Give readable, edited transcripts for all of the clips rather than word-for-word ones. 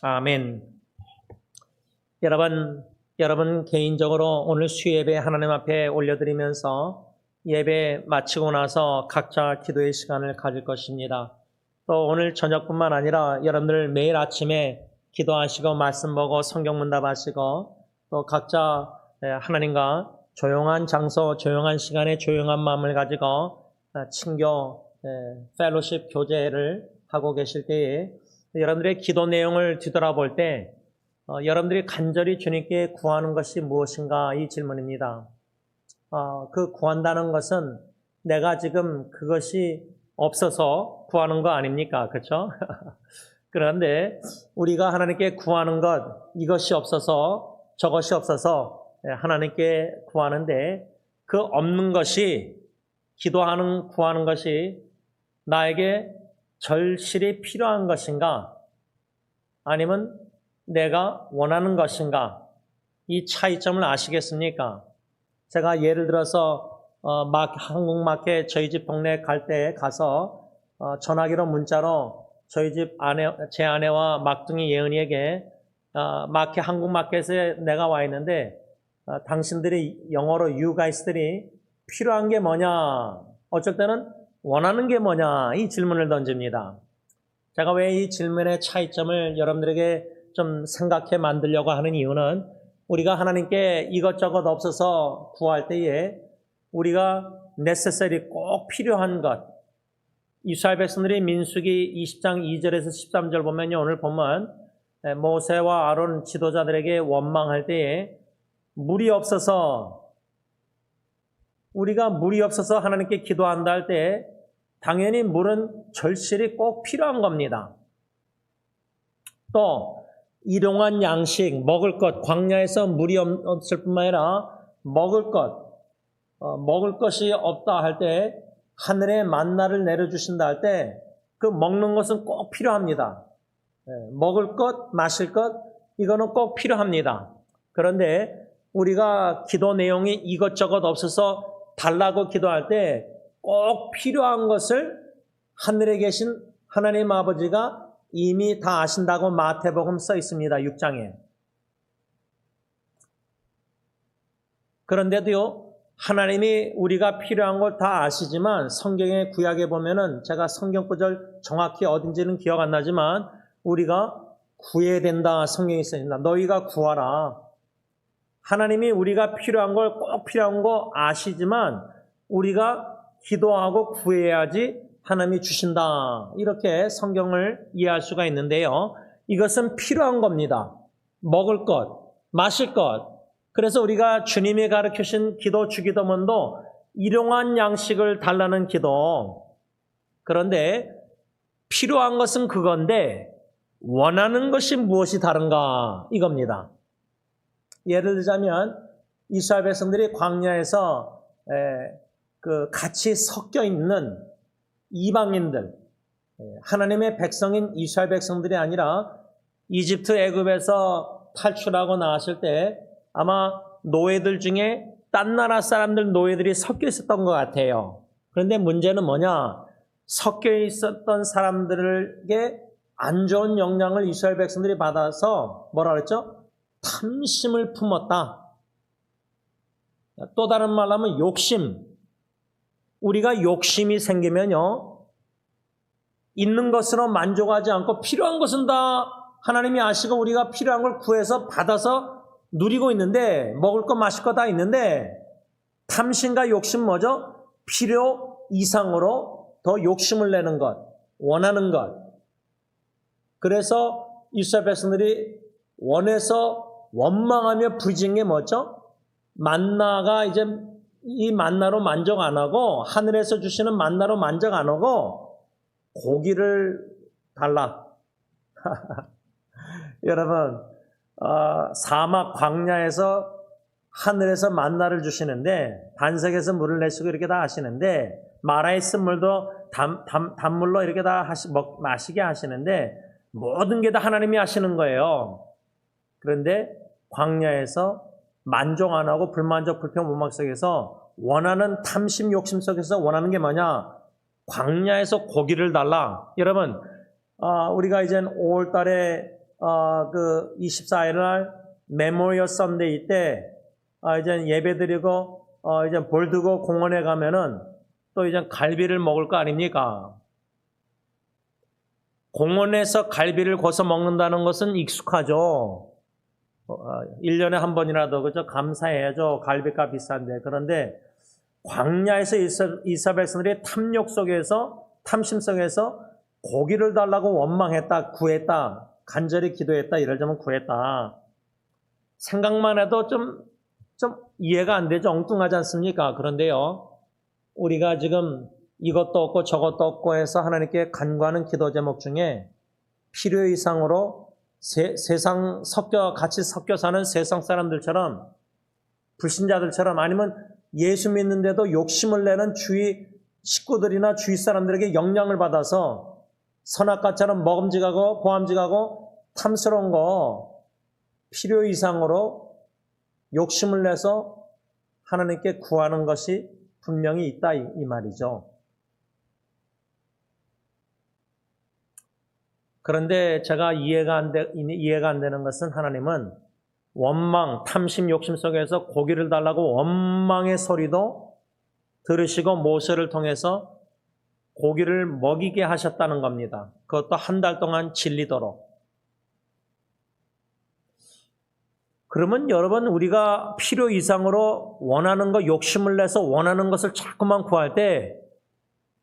아멘. 여러분 개인적으로 오늘 수예배 하나님 앞에 올려드리면서 예배 마치고 나서 각자 기도의 시간을 가질 것입니다. 또 오늘 저녁뿐만 아니라 여러분들 매일 아침에 기도하시고 말씀 보고 성경 문답하시고 또 각자 하나님과 조용한 장소, 조용한 시간에 조용한 마음을 가지고 친교, 펠로십 교제를 하고 계실 때에 여러분들의 기도 내용을 뒤돌아볼 때 여러분들이 간절히 주님께 구하는 것이 무엇인가 이 질문입니다. 그 구한다는 것은 내가 지금 그것이 없어서 구하는 거 아닙니까? 그렇죠? 그런데 우리가 하나님께 구하는 것, 이것이 없어서 저것이 없어서 하나님께 구하는데 그 없는 것이 구하는 것이 나에게 절실히 필요한 것인가 아니면 내가 원하는 것인가 이 차이점을 아시겠습니까? 제가 예를 들어서 한국마켓 저희 집 동네 갈 때 가서 전화기로 문자로 저희 집 제 아내와 막둥이 예은이에게 한국마켓에 내가 와 있는데 당신들이 영어로 you guys들이 필요한 게 뭐냐 어쩔 때는 원하는 게 뭐냐 이 질문을 던집니다. 제가 왜 이 질문의 차이점을 여러분들에게 좀 생각해 만들려고 하는 이유는 우리가 하나님께 이것저것 없어서 구할 때에 우리가 necessary 꼭 필요한 것 이스라엘 백성들이 민수기 20장 2절에서 13절 보면요 오늘 보면 모세와 아론 지도자들에게 원망할 때에 우리가 물이 없어서 하나님께 기도한다 할 때 당연히 물은 절실히 꼭 필요한 겁니다. 또 일용한 양식, 먹을 것, 광야에서 물이 없을 뿐만 아니라 먹을 것이 없다 할 때 하늘에 만나를 내려주신다 할 때 그 먹는 것은 꼭 필요합니다. 먹을 것, 마실 것 이거는 꼭 필요합니다. 그런데 우리가 기도 내용이 이것저것 없어서 달라고 기도할 때 꼭 필요한 것을 하늘에 계신 하나님 아버지가 이미 다 아신다고 마태복음 써 있습니다. 6장에. 그런데도요, 하나님이 우리가 필요한 걸 다 아시지만 성경의 구약에 보면은 제가 성경 구절 정확히 어딘지는 기억 안 나지만 우리가 구해야 된다 성경에 있습니다. 너희가 구하라. 하나님이 우리가 필요한 걸 꼭 필요한 거 아시지만 우리가 기도하고 구해야지 하나님이 주신다. 이렇게 성경을 이해할 수가 있는데요. 이것은 필요한 겁니다. 먹을 것, 마실 것. 그래서 우리가 주님이 가르치신 기도 주기도문도 일용한 양식을 달라는 기도. 그런데 필요한 것은 그건데 원하는 것이 무엇이 다른가 이겁니다. 예를 들자면 이스라엘 백성들이 광야에서 같이 섞여 있는 이방인들, 하나님의 백성인 이스라엘 백성들이 아니라 이집트 애굽에서 탈출하고 나왔을 때 아마 노예들 중에 딴 나라 사람들 노예들이 섞여 있었던 것 같아요. 그런데 문제는 뭐냐? 섞여 있었던 사람들에게 안 좋은 영향을 이스라엘 백성들이 받아서 뭐라 그랬죠? 탐심을 품었다. 또 다른 말로 하면 욕심. 우리가 욕심이 생기면요, 있는 것으로 만족하지 않고 필요한 것은 다 하나님이 아시고 우리가 필요한 걸 구해서 받아서 누리고 있는데 먹을 것 마실 거 다 있는데 탐심과 욕심 뭐죠? 필요 이상으로 더 욕심을 내는 것, 원하는 것. 그래서 이스라엘 백성들이 원해서 원망하며 부르짖은 게 뭐죠? 만나가 이제 이 만나로 만족 안 하고 하늘에서 주시는 만나로 만족 안 하고 고기를 달라. 여러분 사막 광야에서 하늘에서 만나를 주시는데 반석에서 물을 내시고 이렇게 다 하시는데 마라에 쓴 물도 단물로 이렇게 다 마시게 하시는데 모든 게 다 하나님이 하시는 거예요. 그런데 광야에서 만족 안 하고 불만족 불평 무막 속에서 원하는 탐심 욕심 속에서 원하는 게 뭐냐? 광야에서 고기를 달라. 여러분 우리가 이제 5월 달에 그 24일 날 메모리얼 선데이 때 이제 예배드리고 이제 볼드고 공원에 가면은 또 이제 갈비를 먹을 거 아닙니까? 공원에서 갈비를 구워서 먹는다는 것은 익숙하죠. 1년에 한 번이라도 그죠? 감사해야죠. 갈비가 비싼데. 그런데 광야에서 이스라엘 백성들이 탐욕 속에서 탐심 속에서 고기를 달라고 원망했다, 구했다, 간절히 기도했다, 이러자면 구했다. 생각만 해도 좀 이해가 안 되죠. 엉뚱하지 않습니까? 그런데요, 우리가 지금 이것도 없고 저것도 없고 해서 하나님께 간구하는 기도 제목 중에 필요 이상으로 세상 같이 섞여 사는 세상 사람들처럼, 불신자들처럼, 아니면 예수 믿는데도 욕심을 내는 주위 식구들이나 주위 사람들에게 영향을 받아서 선악과처럼 먹음직하고 보암직하고 탐스러운 거 필요 이상으로 욕심을 내서 하나님께 구하는 것이 분명히 있다 이 말이죠. 그런데 제가 이해가 안 되는 것은 하나님은 원망, 탐심, 욕심 속에서 고기를 달라고 원망의 소리도 들으시고 모세를 통해서 고기를 먹이게 하셨다는 겁니다. 그것도 한 달 동안 질리도록. 그러면 여러분, 우리가 필요 이상으로 원하는 거, 욕심을 내서 원하는 것을 자꾸만 구할 때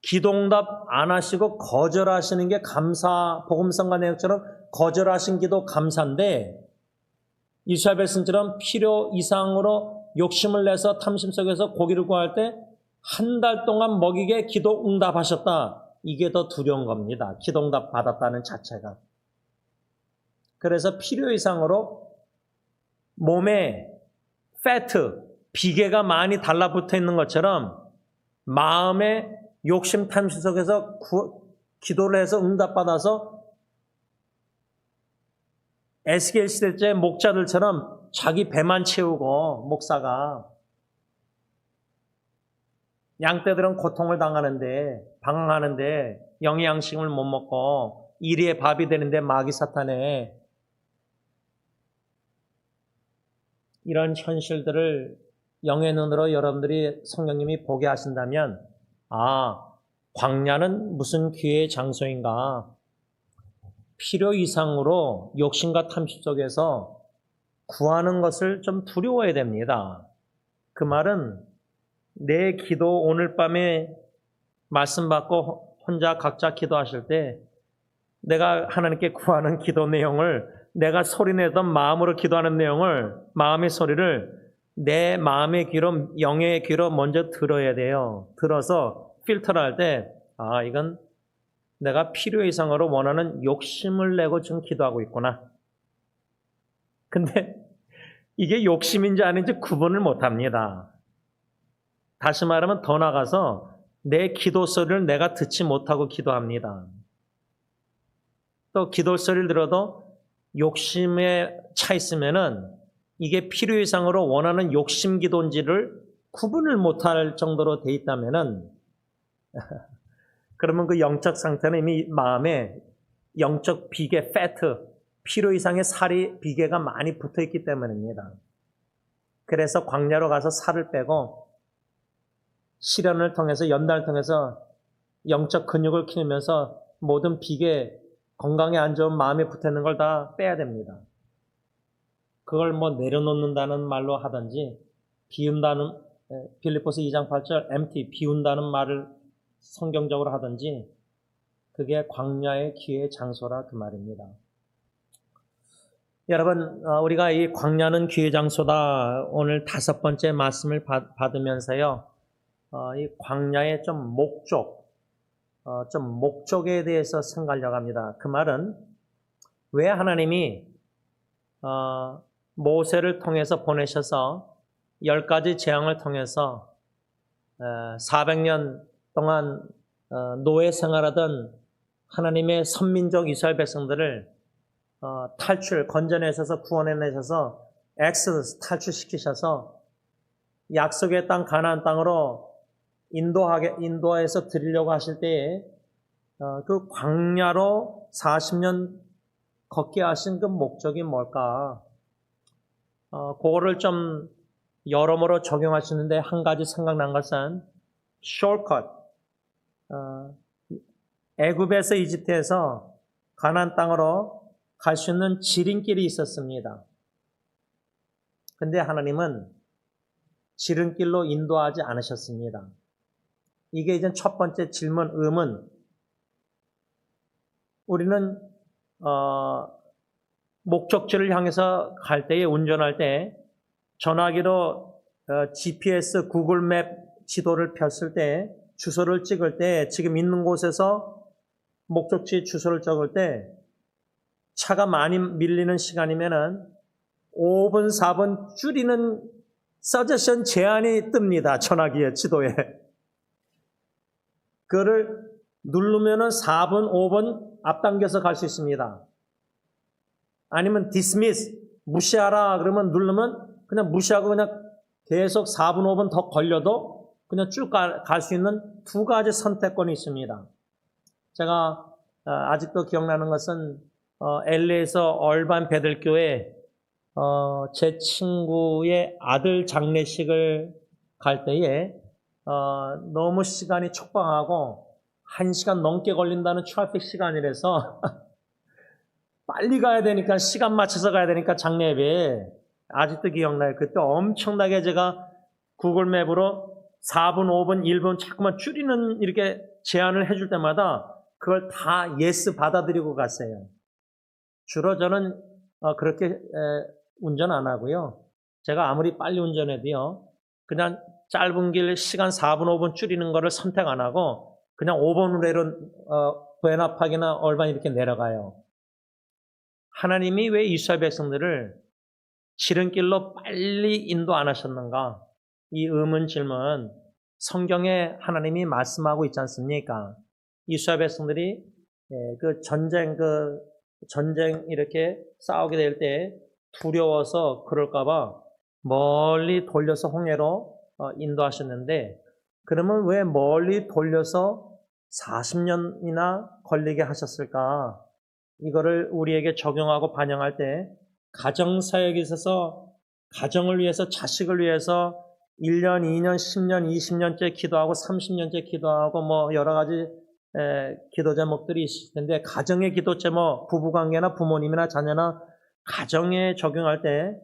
기도응답 안 하시고 거절하시는 게 복음성가 내용처럼 거절하신 기도 감사인데, 이스라엘 백성처럼 필요 이상으로 욕심을 내서 탐심 속에서 고기를 구할 때 한 달 동안 먹이게 기도 응답하셨다. 이게 더 두려운 겁니다. 기도 응답 받았다는 자체가. 그래서 필요 이상으로 몸에 비계가 많이 달라붙어 있는 것처럼 마음에 욕심 탐심 속에서 기도를 해서 응답받아서 에스겔 시대 때 목자들처럼 자기 배만 채우고, 목사가 양떼들은 고통을 방황하는데 영의 양식을 못 먹고 이리의 밥이 되는데 마귀 사탄에, 이런 현실들을 영의 눈으로 여러분들이 성령님이 보게 하신다면, 광야는 무슨 기회의 장소인가? 필요 이상으로 욕심과 탐심 속에서 구하는 것을 좀 두려워해야 됩니다. 그 말은 내 기도, 오늘 밤에 말씀 받고 혼자 각자 기도하실 때 내가 하나님께 구하는 기도 내용을, 내가 소리내던 마음으로 기도하는 내용을, 마음의 소리를 내 마음의 귀로, 영의 귀로 먼저 들어야 돼요. 들어서 필터를 할 때, 이건 내가 필요 이상으로 원하는 욕심을 내고 지금 기도하고 있구나. 근데 이게 욕심인지 아닌지 구분을 못 합니다. 다시 말하면 더 나가서 내 기도 소리를 내가 듣지 못하고 기도합니다. 또 기도 소리를 들어도 욕심에 차 있으면은 이게 필요 이상으로 원하는 욕심 기도인지를 구분을 못할 정도로 돼 있다면은 그러면 그 영적 상태는 이미 마음에 영적 비계, 필요 이상의 비계가 많이 붙어 있기 때문입니다. 그래서 광야로 가서 살을 빼고 시련을 통해서, 연단을 통해서 영적 근육을 키우면서 모든 비계, 건강에 안 좋은 마음에 붙어 있는 걸 다 빼야 됩니다. 그걸 내려놓는다는 말로 하든지, 비운다는, 빌립보서 2장 8절 비운다는 말을 성경적으로 하든지, 그게 광야의 기회의 장소라 그 말입니다. 여러분, 우리가 이 광야는 기회의 장소다, 오늘 5번째 말씀을 받으면서요, 이 광야의 목적에 대해서 생각하려고 합니다. 그 말은 왜 하나님이 모세를 통해서 보내셔서 10가지 재앙을 통해서 400년 동안 노예 생활하던 하나님의 선민족 이스라엘 백성들을 건져내셔서 구원해내셔서 엑소더스 탈출시키셔서 약속의 땅 가나안 땅으로 인도해서 드리려고 하실 때에 그 광야로 40년 걷게 하신 그 목적이 뭘까? 그거를 좀 여러모로 적용하시는데 한 가지 생각난 것은 shortcut. 애굽에서 이집트에서 가나안 땅으로 갈 수 있는 지름길이 있었습니다. 근데 하나님은 지름길로 인도하지 않으셨습니다. 이게 이제 첫 번째 질문, 의문. 우리는 목적지를 향해서 갈 때에 운전할 때 전화기로 GPS, 구글맵 지도를 폈을 때 주소를 찍을 때 지금 있는 곳에서 목적지 주소를 적을 때 차가 많이 밀리는 시간이면은 5분, 4분 줄이는 서제션 제한이 뜹니다. 전화기에, 지도에. 그거를 누르면은 4분, 5분 앞당겨서 갈 수 있습니다. 아니면 dismiss, 무시하라 그러면 누르면 그냥 무시하고 그냥 계속 4분, 5분 더 걸려도 그냥 쭉 갈 수 있는 두 가지 선택권이 있습니다. 제가 아직도 기억나는 것은 LA에서 얼반 베들교회 제 친구의 아들 장례식을 갈 때에 너무 시간이 촉박하고 1시간 넘게 걸린다는 트래픽 시간이라서 빨리 가야 되니까 시간 맞춰서 가야 되니까 장례 예배에 아직도 기억나요. 그때 엄청나게 제가 구글맵으로 4분, 5분, 1분 자꾸만 줄이는 이렇게 제안을 해줄 때마다 그걸 다 예스 받아들이고 갔어요. 주로 저는 그렇게 운전 안 하고요. 제가 아무리 빨리 운전해도요. 그냥 짧은 길 시간 4분, 5분 줄이는 거를 선택 안 하고 그냥 5분 후에는 부에나팍이나 얼반 이렇게 내려가요. 하나님이 왜 이스라엘 백성들을 지름길로 빨리 인도 안 하셨는가? 이 의문 질문 성경에 하나님이 말씀하고 있지 않습니까? 이스라엘 백성들이 그 전쟁 이렇게 싸우게 될 때 두려워서 그럴까봐 멀리 돌려서 홍해로 인도하셨는데 그러면 왜 멀리 돌려서 40년이나 걸리게 하셨을까? 이거를 우리에게 적용하고 반영할 때 가정사역에 있어서 가정을 위해서 자식을 위해서 1년, 2년, 10년, 20년째 기도하고 30년째 기도하고 뭐 여러 가지 기도 제목들이 있을 텐데 가정의 기도 제목, 부부관계나 부모님이나 자녀나 가정에 적용할 때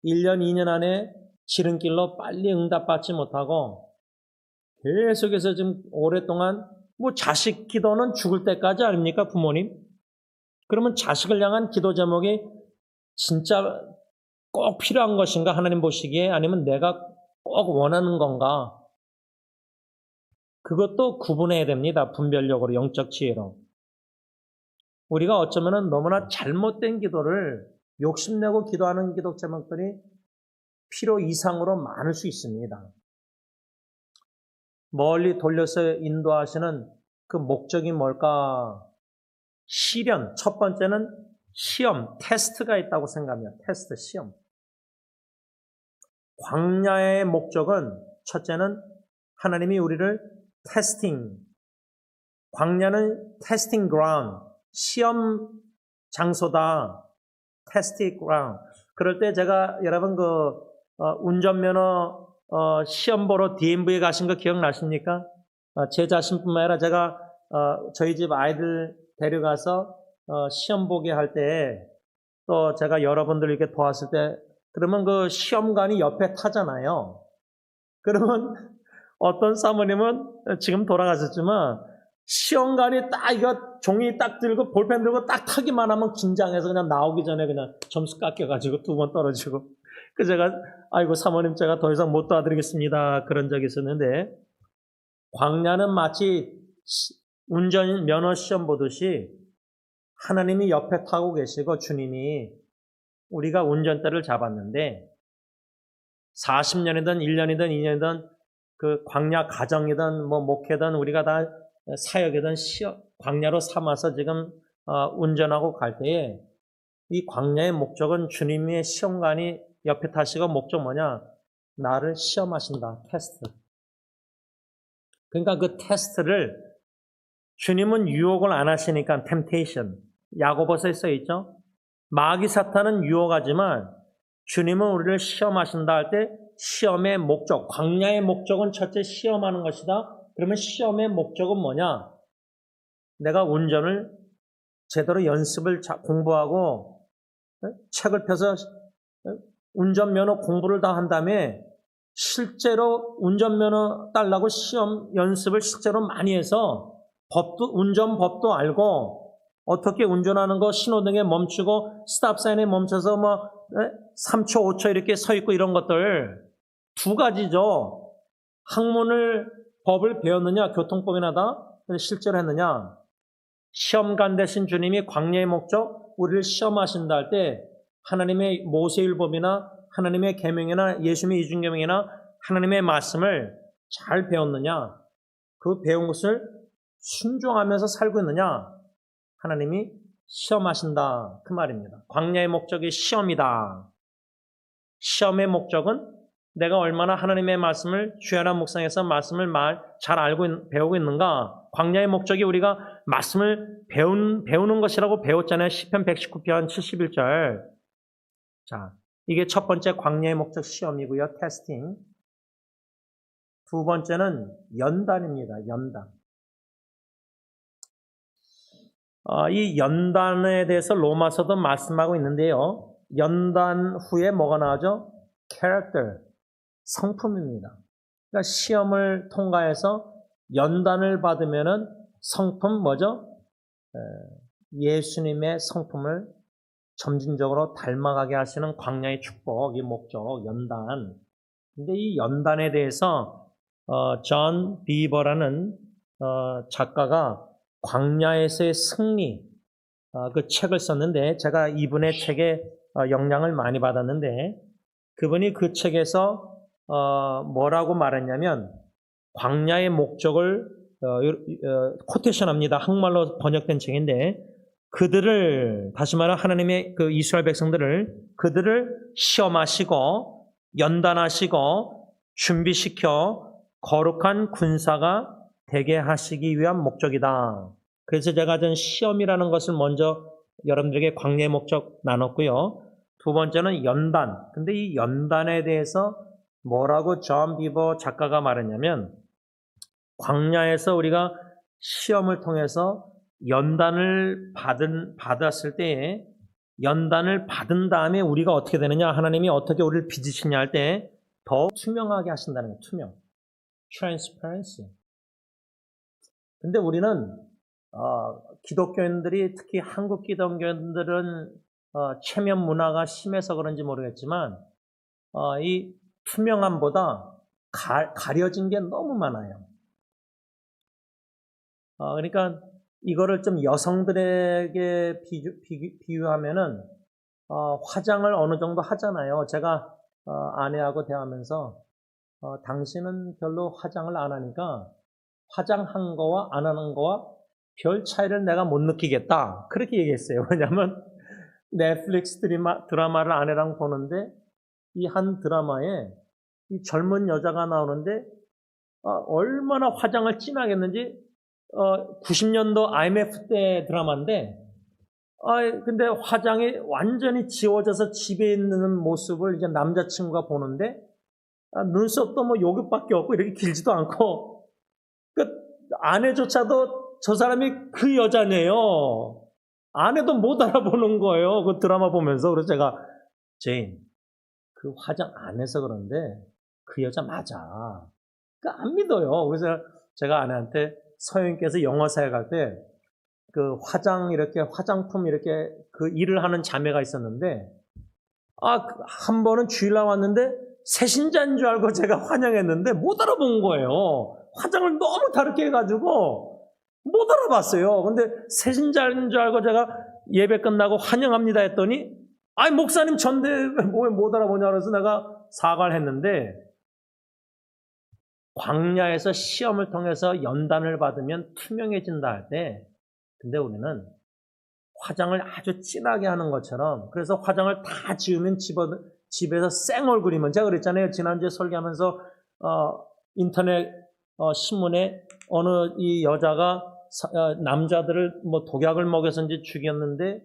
1년, 2년 안에 지름길로 빨리 응답받지 못하고 계속해서 지금 오랫동안 뭐 자식 기도는 죽을 때까지 아닙니까 부모님? 그러면 자식을 향한 기도 제목이 진짜 꼭 필요한 것인가 하나님 보시기에 아니면 내가 꼭 원하는 건가? 그것도 구분해야 됩니다. 분별력으로 영적 지혜로. 우리가 어쩌면 너무나 잘못된 기도를 욕심내고 기도하는 기도 제목들이 필요 이상으로 많을 수 있습니다. 멀리 돌려서 인도하시는 그 목적이 뭘까? 시련, 첫 번째는 시험, 테스트가 있다고 생각합니다. 테스트, 시험. 광야의 목적은 첫째는 하나님이 우리를 테스팅, 광야는 테스팅 그라운드, 시험 장소다. 테스팅 그라운드. 그럴 때 제가 여러분 운전면허 시험 보러 DMV에 가신 거 기억나십니까? 제 자신뿐만 아니라 제가 저희 집 아이들 데려가서 시험 보게 할 때 또 제가 여러분들 이렇게 도왔을 때 그러면 그 시험관이 옆에 타잖아요. 그러면 어떤 사모님은 지금 돌아가셨지만 시험관이 딱 이거 종이 딱 들고 볼펜 들고 딱 타기만 하면 긴장해서 그냥 나오기 전에 그냥 점수 깎여가지고 2번 떨어지고 그 제가 아이고 사모님 제가 더 이상 못 도와드리겠습니다 그런 적이 있었는데 광야는 마치 운전 면허 시험 보듯이 하나님이 옆에 타고 계시고 주님이 우리가 운전대를 잡았는데 40년이든 1년이든 2년이든 그 광야 가정이든 뭐 목회든 우리가 다 사역이든 광야로 삼아서 지금 운전하고 갈 때에 이 광야의 목적은 주님의 시험관이 옆에 타시고 목적 뭐냐? 나를 시험하신다. 테스트. 그러니까 그 테스트를 주님은 유혹을 안 하시니까 temptation. 야고보서에 써 있죠. 마귀 사탄은 유혹하지만 주님은 우리를 시험하신다 할 때 시험의 목적, 광야의 목적은 첫째 시험하는 것이다. 그러면 시험의 목적은 뭐냐? 내가 운전을 제대로 연습을 공부하고 책을 펴서 운전면허 공부를 다 한 다음에 실제로 운전면허 따려고 시험 연습을 실제로 많이 해서 운전법도 알고 어떻게 운전하는 거 신호등에 멈추고 스탑사인에 멈춰서 3초, 5초 이렇게 서 있고 이런 것들 두 가지죠. 법을 배웠느냐, 교통법이나 다 실제로 했느냐. 시험관 되신 주님이 광야의 목적, 우리를 시험하신다 할 때 하나님의 모세율법이나 하나님의 계명이나 예수님의 이중계명이나 하나님의 말씀을 잘 배웠느냐, 그 배운 것을 순종하면서 살고 있느냐, 하나님이 시험하신다 그 말입니다. 광야의 목적이 시험이다. 시험의 목적은 내가 얼마나 하나님의 말씀을 주야나 묵상해서 말씀을 잘 알고 배우고 있는가. 광야의 목적이 우리가 말씀을 배우는 것이라고 배웠잖아요. 시편 119편 71절. 자, 이게 첫 번째 광야의 목적 시험이고요. 테스팅. 두 번째는 연단입니다. 연단. 이 연단에 대해서 로마서도 말씀하고 있는데요. 연단 후에 뭐가 나오죠? character, 성품입니다. 그러니까 시험을 통과해서 연단을 받으면은 성품 뭐죠? 예수님의 성품을 점진적으로 닮아가게 하시는 광야의 축복, 이 목적, 연단. 근데 이 연단에 대해서 존 비버라는 작가가 광야에서의 승리 그 책을 썼는데 제가 이분의 책에 영향을 많이 받았는데 그분이 그 책에서 뭐라고 말했냐면 광야의 목적을 코테이션합니다. 한국말로 번역된 책인데 그들을 다시 말해 하나님의 그 이스라엘 백성들을 그들을 시험하시고 연단하시고 준비시켜 거룩한 군사가 되게 하시기 위한 목적이다. 그래서 제가 전 시험이라는 것을 먼저 여러분들에게 광야의 목적 나눴고요. 두 번째는 연단. 근데 이 연단에 대해서 뭐라고 존 비버 작가가 말했냐면 광야에서 우리가 시험을 통해서 연단을 받았을 때에 연단을 받은 다음에 우리가 어떻게 되느냐, 하나님이 어떻게 우리를 빚으시냐 할 때 더 투명하게 하신다는 거예요. 투명. transparency. 근데 우리는 기독교인들이 특히 한국 기독교인들은 체면 문화가 심해서 그런지 모르겠지만 이 투명함보다 가려진 게 너무 많아요. 그러니까 이거를 좀 여성들에게 비유하면은 화장을 어느 정도 하잖아요. 제가 아내하고 대하면서 당신은 별로 화장을 안 하니까 화장한 거와 안 하는 거와 별 차이를 내가 못 느끼겠다. 그렇게 얘기했어요. 왜냐하면 넷플릭스 드라마를 아내랑 보는데 이 한 드라마에 이 젊은 여자가 나오는데 얼마나 화장을 진하게 했는지 90년도 IMF 때 드라마인데 근데 화장이 완전히 지워져서 집에 있는 모습을 이제 남자친구가 보는데 눈썹도 뭐 여기밖에 없고 이렇게 길지도 않고 그 아내조차도 저 사람이 그 여자네요. 아내도 못 알아보는 거예요. 그 드라마 보면서. 그래서 제가 제인 그 화장 안 해서 그런데 그 여자 맞아. 그 안 믿어요. 그래서 제가 아내한테 서영님께서 영어사에 갈 때 그 화장품 이렇게 그 일을 하는 자매가 있었는데 한 번은 주일날 왔는데 새신자인 줄 알고 제가 환영했는데 못 알아본 거예요. 화장을 너무 다르게 해가지고 못 알아봤어요. 근데 새신자인 줄 알고 제가 예배 끝나고 환영합니다 했더니 목사님 전대 왜 못 알아보냐 그래서 내가 사과를 했는데 광야에서 시험을 통해서 연단을 받으면 투명해진다 할 때 근데 우리는 화장을 아주 진하게 하는 것처럼 그래서 화장을 다 지우면 집에서 생 얼굴이면 제가 그랬잖아요. 지난주에 설교하면서 인터넷 신문에 어느 이 여자가 남자들을 뭐 독약을 먹여서 이제 죽였는데,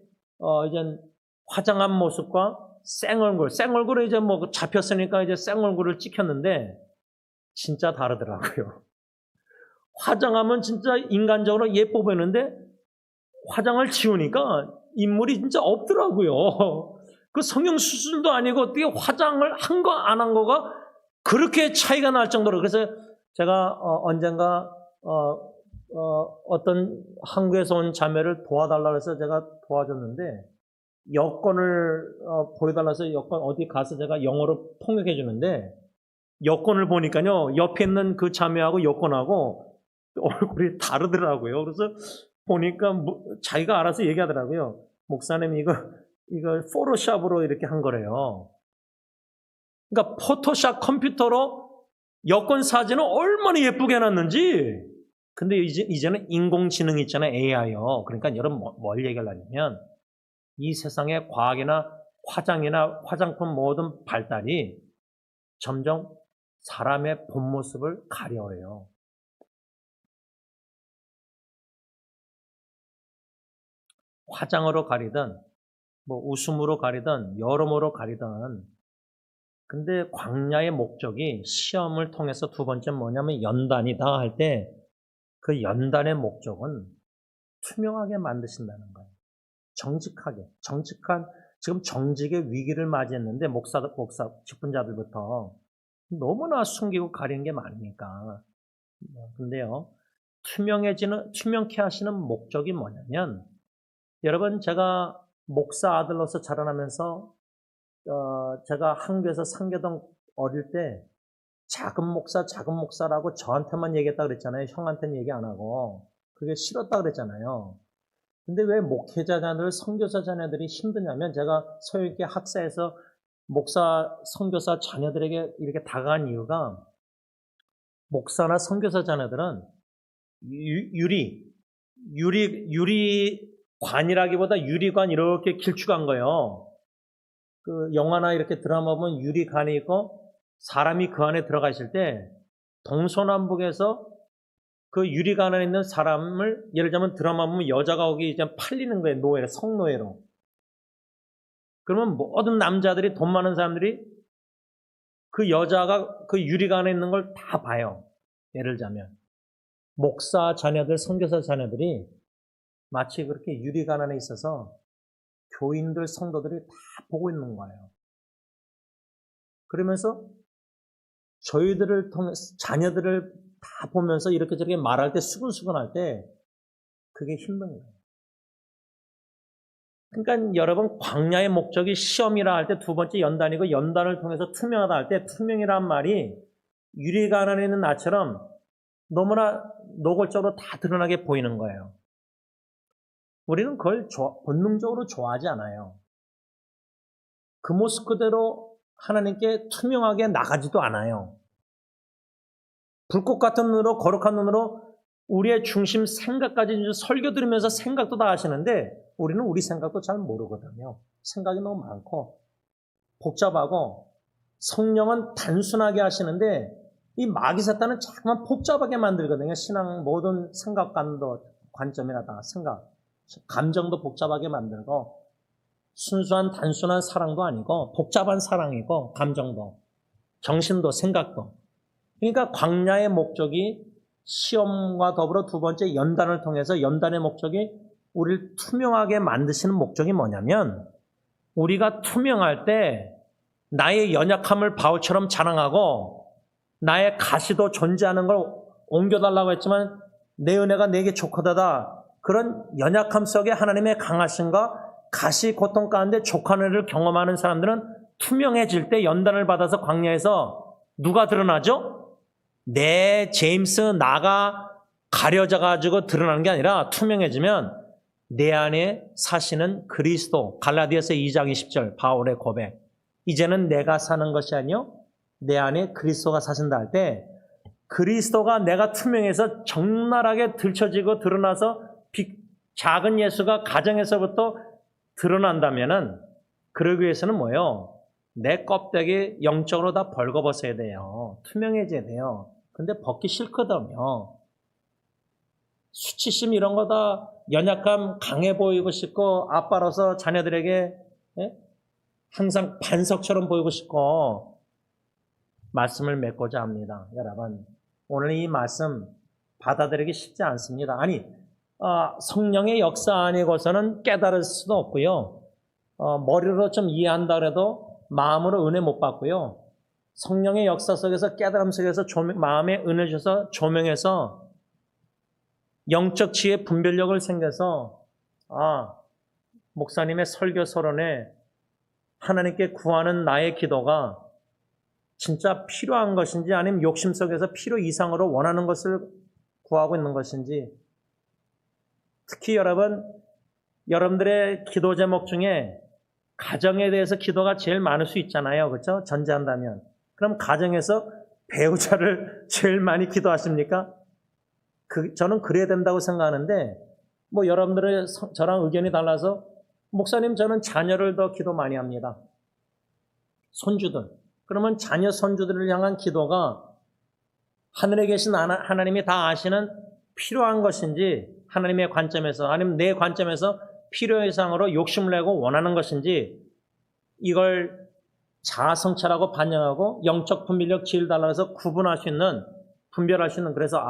이제 화장한 모습과 생얼굴에 이제 뭐 잡혔으니까 이제 생얼굴을 찍혔는데, 진짜 다르더라고요. 화장하면 진짜 인간적으로 예뻐 보이는데, 화장을 지우니까 인물이 진짜 없더라고요. 그 성형수술도 아니고 어떻게 화장을 한 거 안 한 거가 그렇게 차이가 날 정도로. 그래서 제가 언젠가 어떤 한국에서 온 자매를 도와달라고 해서 제가 도와줬는데, 여권을 보여달라고 해서 여권 어디 가서 제가 영어로 통역해 주는데, 여권을 보니까요, 옆에 있는 그 자매하고 여권하고 얼굴이 다르더라고요. 그래서 보니까 자기가 알아서 얘기하더라고요. 목사님, 이거 포토샵으로 이렇게 한 거래요. 그러니까 포토샵 컴퓨터로 여권 사진을 얼마나 예쁘게 해놨는지. 근데 이제는 인공지능 있잖아요. AI요. 그러니까 여러분 뭘 얘기하려면, 이 세상의 과학이나 화장이나 화장품 모든 발달이 점점 사람의 본 모습을 가려워요. 화장으로 가리든 뭐 웃음으로 가리든 여러모로 가리든. 근데 광야의 목적이 시험을 통해서 두 번째 뭐냐면 연단이다 할 때, 그 연단의 목적은 투명하게 만드신다는 거예요. 정직한, 지금 정직의 위기를 맞이했는데, 목사 직분자들부터 너무나 숨기고 가리는 게 많으니까. 근데요, 투명케 하시는 목적이 뭐냐면, 여러분, 제가 목사 아들로서 자라나면서 제가 한국에서 상교동 어릴 때 작은 목사라고 저한테만 얘기했다 그랬잖아요. 형한테는 얘기 안 하고. 그게 싫었다 그랬잖아요. 근데 왜 목회자 자녀들, 선교사 자녀들이 힘드냐면, 제가 소유있게 학사에서 목사, 선교사 자녀들에게 이렇게 다가간 이유가, 목사나 선교사 자녀들은 유리관이라기보다 유리관 이렇게 길쭉한 거예요. 그 영화나 이렇게 드라마 보면 유리관이 있고, 사람이 그 안에 들어가 있을 때 동서남북에서 그 유리관 안에 있는 사람을, 예를 들자면 드라마 보면 여자가 거기 이제 팔리는 거예요. 노예로, 성노예로. 그러면 모든 남자들이, 돈 많은 사람들이 그 여자가 그 유리관 안에 있는 걸 다 봐요. 예를 들자면 목사 자녀들, 선교사 자녀들이 마치 그렇게 유리관 안에 있어서 교인들, 성도들이 다 보고 있는 거예요. 그러면서 저희들을 통해서 자녀들을 다 보면서 이렇게 저렇게 말할 때, 수근수근할 때 그게 힘든 거예요. 그러니까 여러분, 광야의 목적이 시험이라 할 때 두 번째 연단이고, 연단을 통해서 투명하다 할 때, 투명이란 말이 유리관 안에 있는 나처럼 너무나 노골적으로 다 드러나게 보이는 거예요. 우리는 그걸 본능적으로 좋아하지 않아요. 그 모습 그대로 하나님께 투명하게 나가지도 않아요. 불꽃 같은 눈으로, 거룩한 눈으로 우리의 중심 생각까지 설교 들으면서 생각도 다 하시는데, 우리는 우리 생각도 잘 모르거든요. 생각이 너무 많고 복잡하고, 성령은 단순하게 하시는데 이 마귀 사탄은 자꾸만 복잡하게 만들거든요. 신앙 모든 생각관도, 관점이나 다 생각, 감정도 복잡하게 만들고, 순수한 단순한 사랑도 아니고 복잡한 사랑이고, 감정도, 정신도, 생각도. 그러니까 광야의 목적이 시험과 더불어 두 번째 연단을 통해서, 연단의 목적이 우리를 투명하게 만드시는 목적이 뭐냐면, 우리가 투명할 때 나의 연약함을 바울처럼 자랑하고, 나의 가시도 존재하는 걸 옮겨달라고 했지만 내 은혜가 내게 족하다, 그런 연약함 속에 하나님의 강하심과 가시 고통 가운데 족한 은혜를 경험하는 사람들은 투명해질 때, 연단을 받아서 광야에서 누가 드러나죠? 내 제임스, 나가 가려져 가지고 드러나는 게 아니라, 투명해지면 내 안에 사시는 그리스도, 갈라디아서 2장 20절 바울의 고백, 이제는 내가 사는 것이 아니요 내 안에 그리스도가 사신다 할 때, 그리스도가 내가 투명해서 적나라하게 들춰지고 드러나서 작은 예수가 가정에서부터 드러난다면은, 그러기 위해서는 뭐예요? 내 껍데기 영적으로 다 벌거벗어야 돼요. 투명해져야 돼요. 근데 벗기 싫거든요. 수치심 이런 거 다 연약함 강해 보이고 싶고 아빠로서 자녀들에게 항상 반석처럼 보이고 싶고 말씀을 맺고자 합니다. 여러분, 오늘 이 말씀 받아들이기 쉽지 않습니다. 아니, 성령의 역사 아니고서는 깨달을 수도 없고요. 머리로 좀 이해한다 그래도 마음으로 은혜 못 받고요. 성령의 역사 속에서 깨달음 속에서 마음에 은혜 주셔서 조명해서 영적 지혜 분별력을 생겨서 목사님의 설교 서론에 하나님께 구하는 나의 기도가 진짜 필요한 것인지 아니면 욕심 속에서 필요 이상으로 원하는 것을 구하고 있는 것인지 특히 여러분들의 기도 제목 중에 가정에 대해서 기도가 제일 많을 수 있잖아요. 그렇죠? 전제한다면. 그럼 가정에서 배우자를 제일 많이 기도하십니까? 저는 그래야 된다고 생각하는데 여러분들의 저랑 의견이 달라서 목사님 저는 자녀를 더 기도 많이 합니다. 손주들. 그러면 자녀 손주들을 향한 기도가 하늘에 계신 하나님이 다 아시는 필요한 것인지 하나님의 관점에서 아니면 내 관점에서 필요 이상으로 욕심을 내고 원하는 것인지 이걸 자아성찰하고 반영하고 영적 분별력 지혜를 달라서 구분할 수 있는 분별할 수 있는 그래서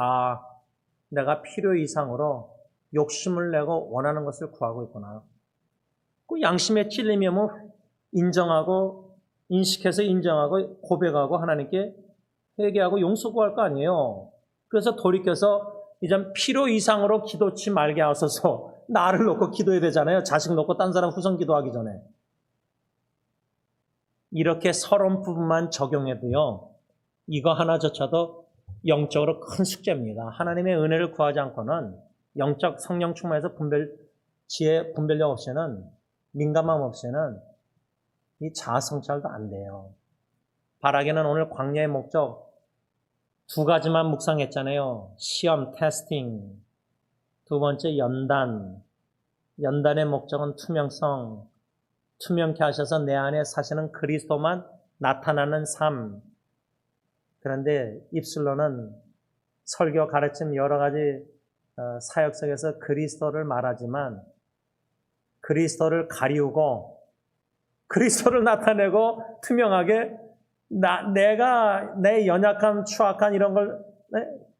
내가 필요 이상으로 욕심을 내고 원하는 것을 구하고 있구나. 그 양심에 찔리면 인정하고 인식해서 인정하고 고백하고 하나님께 회개하고 용서 구할 거 아니에요. 그래서 돌이켜서 이제 필요 이상으로 기도치 말게 하소서 나를 놓고 기도해야 되잖아요. 자식 놓고 딴 사람 후성 기도하기 전에. 이렇게 서론 부분만 적용해도요. 이거 하나조차도 영적으로 큰 숙제입니다. 하나님의 은혜를 구하지 않고는 영적 성령 충만해서 지혜 분별력 없이는 민감함 없이는 이 자아성찰도 안 돼요. 바라기는 오늘 광야의 목적 두 가지만 묵상했잖아요. 시험, 테스팅. 두 번째 연단. 연단의 목적은 투명성. 투명케 하셔서 내 안에 사시는 그리스도만 나타나는 삶. 그런데 입술로는 설교 가르침 여러 가지 사역 속에서 그리스도를 말하지만 그리스도를 가리우고 그리스도를 나타내고 투명하게 내가 내 연약함, 추악한 이런 걸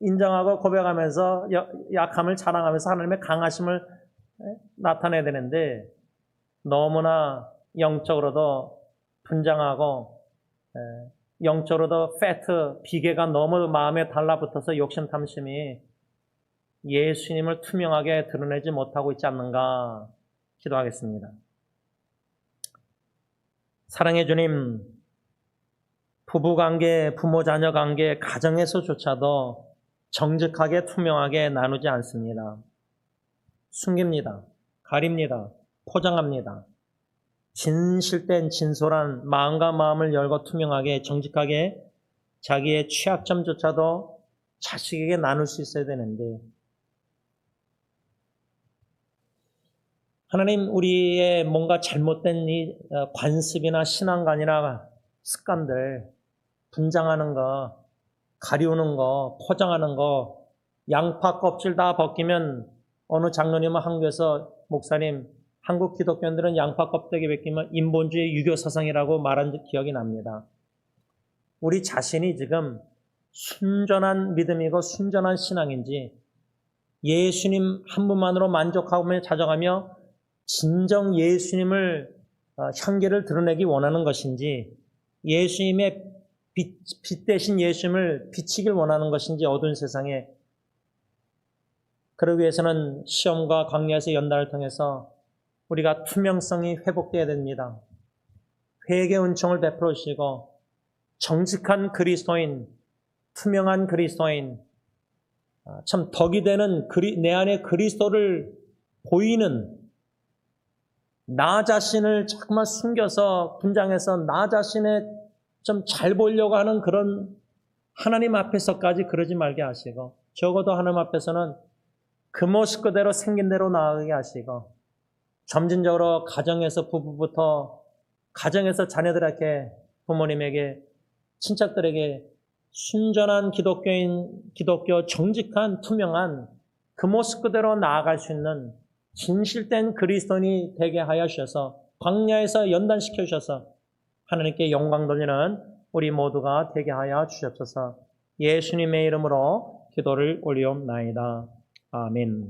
인정하고 고백하면서 약함을 자랑하면서 하나님의 강하심을 나타내야 되는데 너무나 영적으로도 분장하고 영적으로도 비계가 너무 마음에 달라붙어서 욕심 탐심이 예수님을 투명하게 드러내지 못하고 있지 않는가 기도하겠습니다. 사랑해 주님, 부부관계, 부모자녀 관계, 가정에서조차도 정직하게 투명하게 나누지 않습니다. 숨깁니다. 가립니다. 포장합니다. 진실된 진솔한 마음과 마음을 열고 투명하게 정직하게 자기의 취약점조차도 자식에게 나눌 수 있어야 되는데 하나님 우리의 뭔가 잘못된 이 관습이나 신앙관이나 습관들 분장하는 거, 가리우는 거, 포장하는 거 양파 껍질 다 벗기면 어느 장로님은 한국에서 목사님 한국 기독교인들은 양파 껍데기 벗기면 인본주의 유교 사상이라고 말한 기억이 납니다. 우리 자신이 지금 순전한 믿음이고 순전한 신앙인지 예수님 한 분만으로 만족하며 찾아가며 진정 예수님을 향기를 드러내기 원하는 것인지 예수님의 빛 대신 예수님을 비치길 원하는 것인지 어두운 세상에 그러기 위해서는 시험과 광야에서 연단을 통해서 우리가 투명성이 회복되어야 됩니다. 회개 은총을 베풀어 주시고 정직한 그리스도인, 투명한 그리스도인, 참 덕이 되는 내 안에 그리스도를 보이는 나 자신을 자꾸만 숨겨서 분장해서 나 자신의 좀 잘 보려고 하는 그런 하나님 앞에서까지 그러지 말게 하시고 적어도 하나님 앞에서는 그 모습 그대로 생긴 대로 나아가게 하시고 점진적으로 가정에서 부부부터 가정에서 자녀들에게 부모님에게 친척들에게 순전한 기독교 정직한 투명한 그 모습 그대로 나아갈 수 있는 진실된 그리스도인이 되게 하여 주셔서 광야에서 연단시켜 주셔서 하나님께 영광 돌리는 우리 모두가 되게 하여 주시옵소서. 예수님의 이름으로 기도를 올리옵나이다. 아멘.